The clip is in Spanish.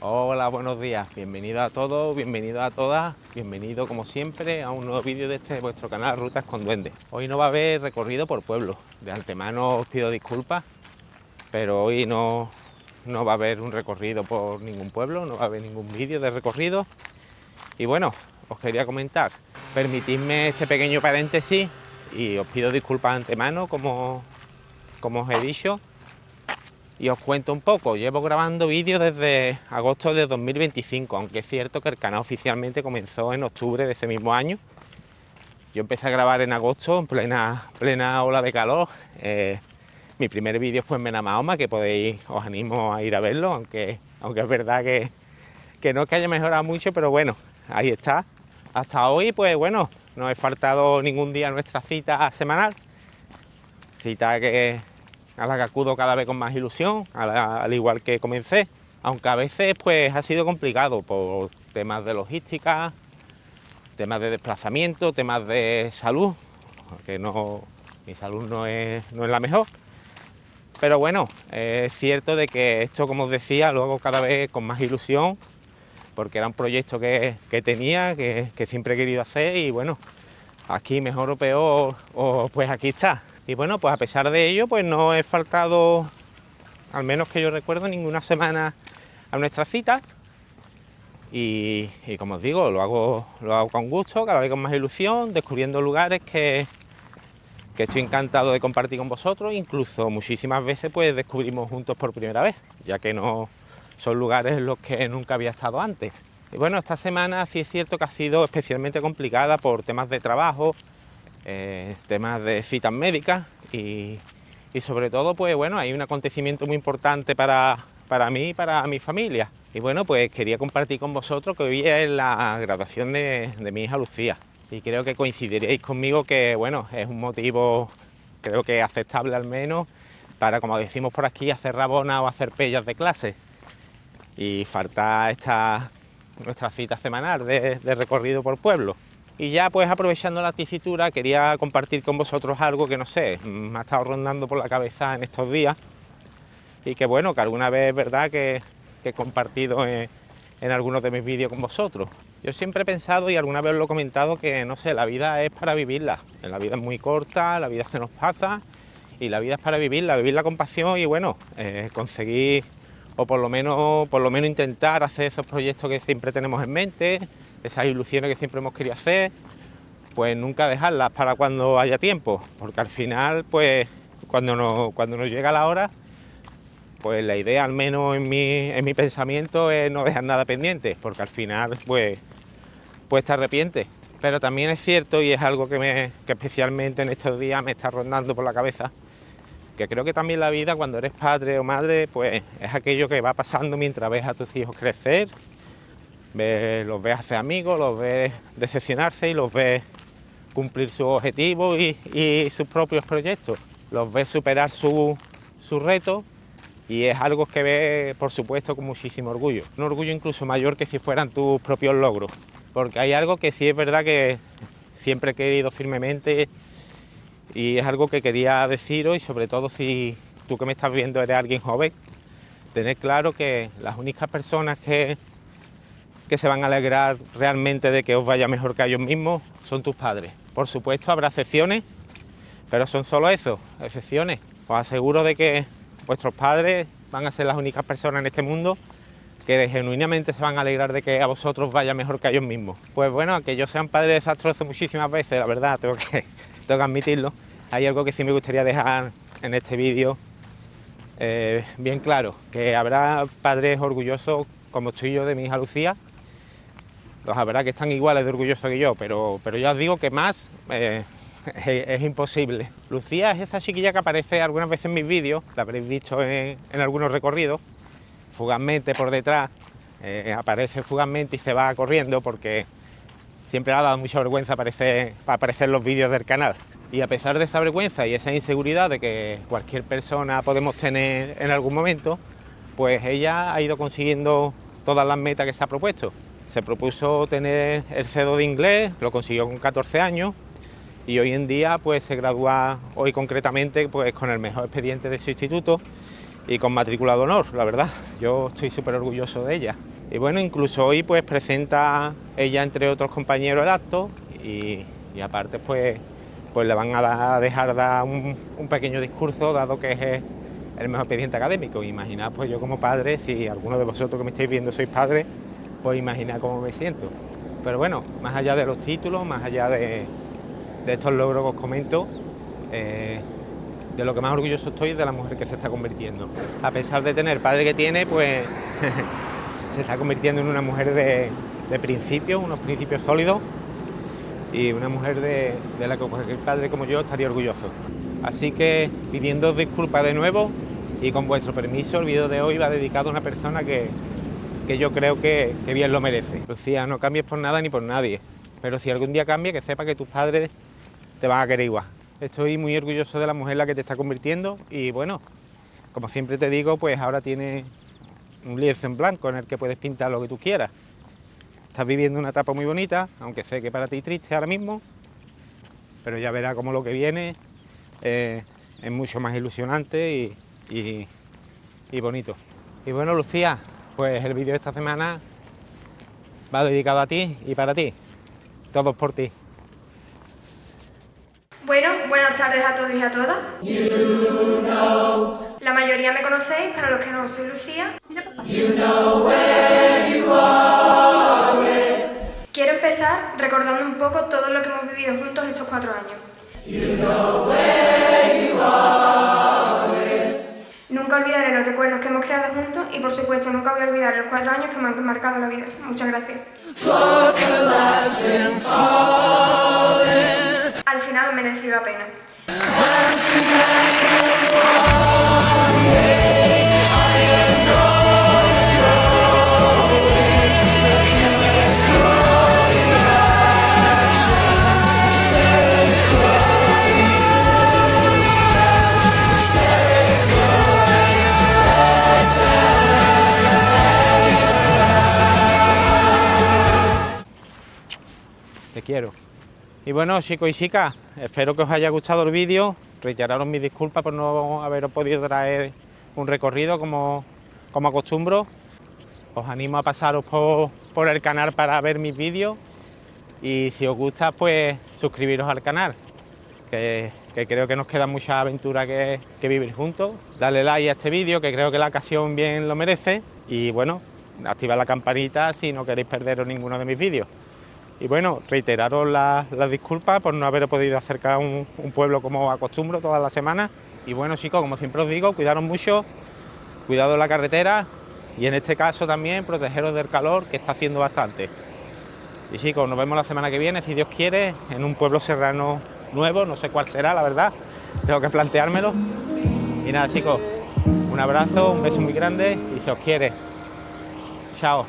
Hola, buenos días, bienvenido a todos, bienvenido a todas, bienvenido como siempre a un nuevo vídeo de vuestro canal Rutas con Duendes. Hoy no va a haber recorrido por pueblos, de antemano os pido disculpas, pero hoy no va a haber un recorrido por ningún pueblo, no va a haber ningún vídeo de recorrido. Y bueno, os quería comentar, permitidme este pequeño paréntesis y os pido disculpas de antemano como os he dicho. Y os cuento un poco, llevo grabando vídeos desde agosto de 2025, aunque es cierto que el canal oficialmente comenzó en octubre de ese mismo año. Yo empecé a grabar en agosto, en plena ola de calor. Mi primer vídeo fue en Benamahoma, que os animo a ir a verlo, aunque es verdad que no es que haya mejorado mucho, pero bueno, ahí está. Hasta hoy, pues bueno, no he faltado ningún día a nuestra cita semanal, cita a la que acudo cada vez con más ilusión, al igual que comencé, aunque a veces pues ha sido complicado por temas de logística, temas de desplazamiento, temas de salud, que mi salud no es la mejor, pero bueno, es cierto de que esto, como os decía, lo hago cada vez con más ilusión, porque era un proyecto que tenía, que siempre he querido hacer y bueno, aquí mejor o peor, pues aquí está. Y bueno, pues a pesar de ello, pues no he faltado, al menos que yo recuerdo, ninguna semana a nuestra cita. Y como os digo, lo hago con gusto, cada vez con más ilusión, descubriendo lugares que estoy encantado de compartir con vosotros. Incluso muchísimas veces pues descubrimos juntos por primera vez, ya que no son lugares en los que nunca había estado antes. Y bueno, esta semana sí es cierto que ha sido especialmente complicada por temas de trabajo, temas de citas médicas y sobre todo, pues bueno, hay un acontecimiento muy importante para mí y para mi familia. Y bueno, pues quería compartir con vosotros que hoy es la graduación de mi hija Lucía. Y creo que coincidiréis conmigo que, bueno, es un motivo, creo que aceptable al menos, para, como decimos por aquí, hacer rabona o hacer pellas de clase. Y falta nuestra cita semanal de recorrido por pueblo. Y ya pues aprovechando la tesitura quería compartir con vosotros algo que no sé, me ha estado rondando por la cabeza en estos días y que bueno, que alguna vez es verdad que he compartido en algunos de mis vídeos con vosotros. Yo siempre he pensado y alguna vez lo he comentado que no sé, la vida es para vivirla, la vida es muy corta, la vida se nos pasa y la vida es para vivirla con pasión y bueno, conseguir o por lo menos intentar hacer esos proyectos que siempre tenemos en mente, esas ilusiones que siempre hemos querido hacer, pues nunca dejarlas para cuando haya tiempo, porque al final, pues cuando nos llega la hora, pues la idea, al menos en mi pensamiento, es no dejar nada pendiente, porque al final, pues te arrepientes. Pero también es cierto, y es algo que especialmente en estos días me está rondando por la cabeza, que creo que también la vida, cuando eres padre o madre, pues es aquello que va pasando mientras ves a tus hijos crecer, los ves hacer amigos, los ves decepcionarse y los ves cumplir sus objetivos y sus propios proyectos, los ves superar sus retos y es algo que ves, por supuesto, con muchísimo orgullo. Un orgullo incluso mayor que si fueran tus propios logros, porque hay algo que sí es verdad que siempre he querido firmemente y es algo que quería deciros y sobre todo si tú que me estás viendo eres alguien joven, tener claro que las únicas personas que se van a alegrar realmente de que os vaya mejor que a ellos mismos son tus padres. Por supuesto habrá excepciones, pero son solo eso, excepciones. Os aseguro de que vuestros padres van a ser las únicas personas en este mundo que genuinamente se van a alegrar de que a vosotros vaya mejor que a ellos mismos. Pues bueno, que yo sea un padre desastroso muchísimas veces, la verdad, tengo que admitirlo. Hay algo que sí me gustaría dejar en este vídeo bien claro, que habrá padres orgullosos como estoy yo de mi hija Lucía, los habrá que están iguales de orgullosos que yo, pero ya os digo que más es imposible. Lucía es esa chiquilla que aparece algunas veces en mis vídeos, la habréis visto en algunos recorridos, fugazmente por detrás, aparece fugazmente y se va corriendo porque siempre ha dado mucha vergüenza aparecer en los vídeos del canal. Y a pesar de esa vergüenza y esa inseguridad de que cualquier persona podemos tener en algún momento, pues ella ha ido consiguiendo todas las metas que se ha propuesto. Se propuso tener el C2 de inglés, lo consiguió con 14 años y hoy en día pues se gradúa, hoy concretamente, pues con el mejor expediente de su instituto y con matrícula de honor, la verdad. Yo estoy súper orgulloso de ella. Y bueno, incluso hoy pues presenta ella entre otros compañeros el acto y aparte pues le van a dejar dar un pequeño discurso, dado que es el mejor expediente académico. Imaginad pues yo como padre, si alguno de vosotros que me estáis viendo sois padres, pues imaginad cómo me siento. Pero bueno, más allá de los títulos, más allá de estos logros que os comento, de lo que más orgulloso estoy es de la mujer que se está convirtiendo. A pesar de tener el padre que tiene, pues se está convirtiendo en una mujer de principios, unos principios sólidos, y una mujer de la que cualquier padre como yo estaría orgulloso. Así que pidiendo disculpas de nuevo y con vuestro permiso, el vídeo de hoy va dedicado a una persona que yo creo que bien lo merece. Lucía, no cambies por nada ni por nadie, pero si algún día cambia, que sepa que tus padres te van a querer igual. Estoy muy orgulloso de la mujer en la que te está convirtiendo y bueno, como siempre te digo, pues ahora tienes un lienzo en blanco en el que puedes pintar lo que tú quieras. Estás viviendo una etapa muy bonita, aunque sé que para ti triste ahora mismo, pero ya verás cómo lo que viene es mucho más ilusionante y bonito. Y bueno, Lucía, pues el vídeo de esta semana va dedicado a ti y para ti, todos por ti. Bueno, buenas tardes a todos y a todas. La mayoría me conocéis, para los que no soy Lucía. Quiero empezar recordando un poco todo lo que hemos vivido juntos estos 4 años. Nunca olvidaré los recuerdos que hemos creado juntos y por supuesto nunca voy a olvidar los 4 años que me han marcado la vida. Muchas gracias. Al final mereció la pena. Te quiero. Y bueno, chicos y chicas, espero que os haya gustado el vídeo. Reiteraros mis disculpas por no haberos podido traer un recorrido como acostumbro. Os animo a pasaros por el canal para ver mis vídeos y si os gusta, pues suscribiros al canal, que creo que nos queda mucha aventura que vivir juntos. Dale like a este vídeo, que creo que la ocasión bien lo merece, y bueno, activad la campanita si no queréis perderos ninguno de mis vídeos. Y bueno, reiteraros las disculpas por no haber podido acercar a un pueblo como acostumbro todas las semanas. Y bueno, chicos, como siempre os digo, cuidaros mucho, cuidado en la carretera y en este caso también protegeros del calor, que está haciendo bastante. Y chicos, nos vemos la semana que viene, si Dios quiere, en un pueblo serrano nuevo, no sé cuál será, la verdad, tengo que planteármelo. Y nada, chicos, un abrazo, un beso muy grande y si os quiere, chao.